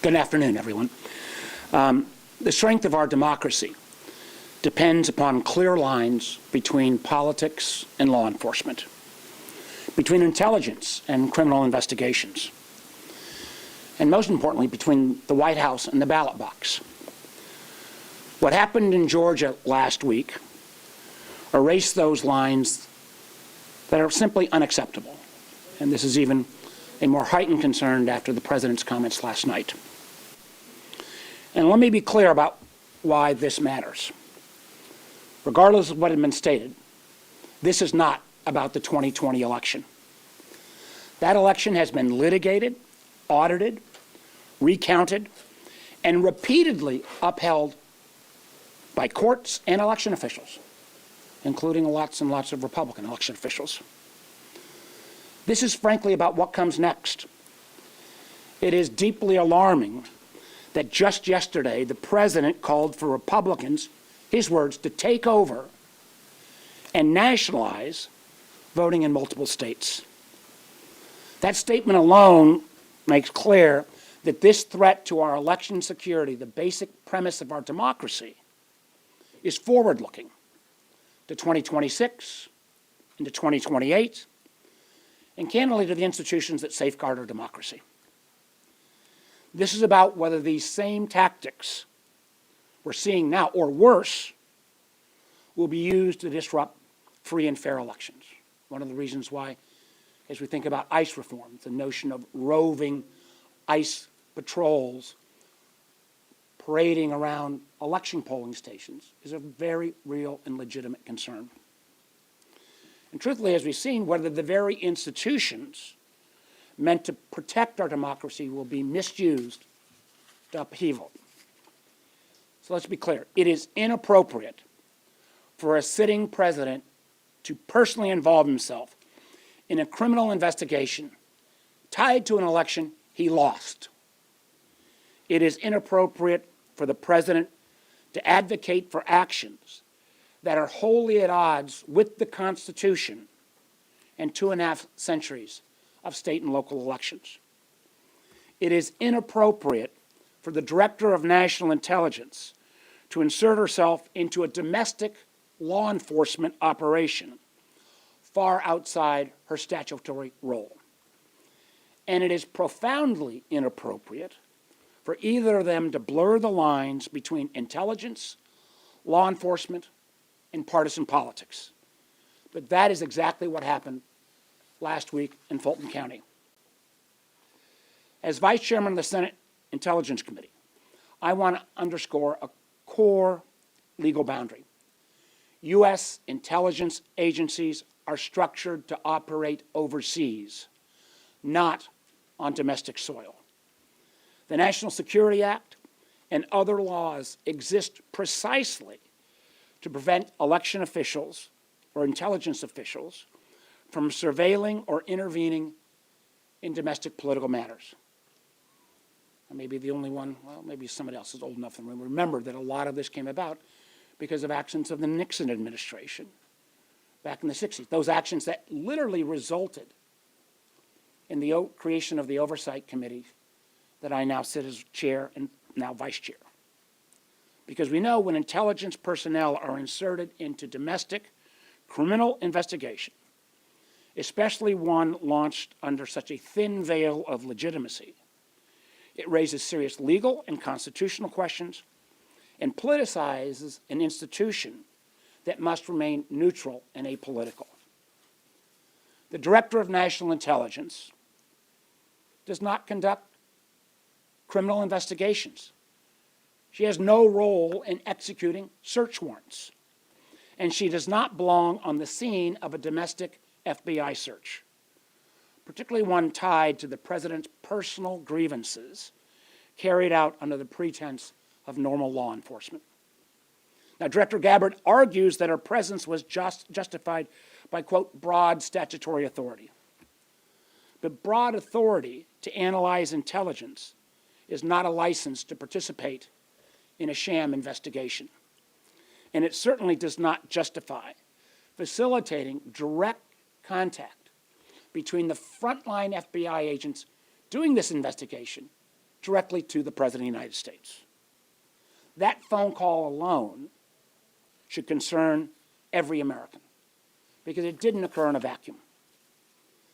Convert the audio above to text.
Good afternoon, everyone. The strength of our democracy depends upon clear lines between politics and law enforcement, between intelligence and criminal investigations, and most importantly, between the White House and the ballot box. What happened in Georgia last week erased those lines that are simply unacceptable. And this is even a more heightened concern after the president's comments last night. And let me be clear about why this matters. Regardless of what had been stated, this is not about the 2020 election. That election has been litigated, audited, recounted, and repeatedly upheld by courts and election officials, including lots and lots of Republican election officials. This is frankly about what comes next. It is deeply alarming that just yesterday the president called for Republicans, his words, to take over and nationalize voting in multiple states. That statement alone makes clear that this threat to our election security, the basic premise of our democracy, is forward-looking to 2026 and to 2028, and candidly to the institutions that safeguard our democracy. This is about whether these same tactics we're seeing now, or worse, will be used to disrupt free and fair elections. One of the reasons why, as we think about ICE reform, the notion of roving ICE patrols parading around election polling stations is a very real and legitimate concern. And truthfully, as we've seen, whether the very institutions meant to protect our democracy will be misused to upheaval. So let's be clear. It is inappropriate for a sitting president to personally involve himself in a criminal investigation tied to an election he lost. It is inappropriate for the president to advocate for actions that are wholly at odds with the Constitution and 2.5 centuries of state and local elections. It is inappropriate for the Director of National Intelligence to insert herself into a domestic law enforcement operation far outside her statutory role. And it is profoundly inappropriate for either of them to blur the lines between intelligence, law enforcement, and partisan politics. But that is exactly what happened last week in Fulton County. As Vice Chairman of the Senate Intelligence Committee, I want to underscore a core legal boundary. U.S. intelligence agencies are structured to operate overseas, not on domestic soil. The National Security Act and other laws exist precisely to prevent election officials or intelligence officials from surveilling or intervening in domestic political matters. I may be the only one, well, maybe somebody else is old enough to remember that a lot of this came about because of actions of the Nixon administration back in the 60s. Those actions that literally resulted in the creation of the Oversight Committee that I now sit as chair and now vice chair. Because we know when intelligence personnel are inserted into domestic criminal investigation, especially one launched under such a thin veil of legitimacy, it raises serious legal and constitutional questions and politicizes an institution that must remain neutral and apolitical. The Director of National Intelligence does not conduct criminal investigations. She has no role in executing search warrants, and she does not belong on the scene of a domestic FBI search, particularly one tied to the president's personal grievances carried out under the pretense of normal law enforcement. Now, Director Gabbard argues that her presence was justified by, quote, broad statutory authority. But broad authority to analyze intelligence is not a license to participate in a sham investigation. And it certainly does not justify facilitating direct contact between the frontline FBI agents doing this investigation directly to the President of the United States. That phone call alone should concern every American, because it didn't occur in a vacuum.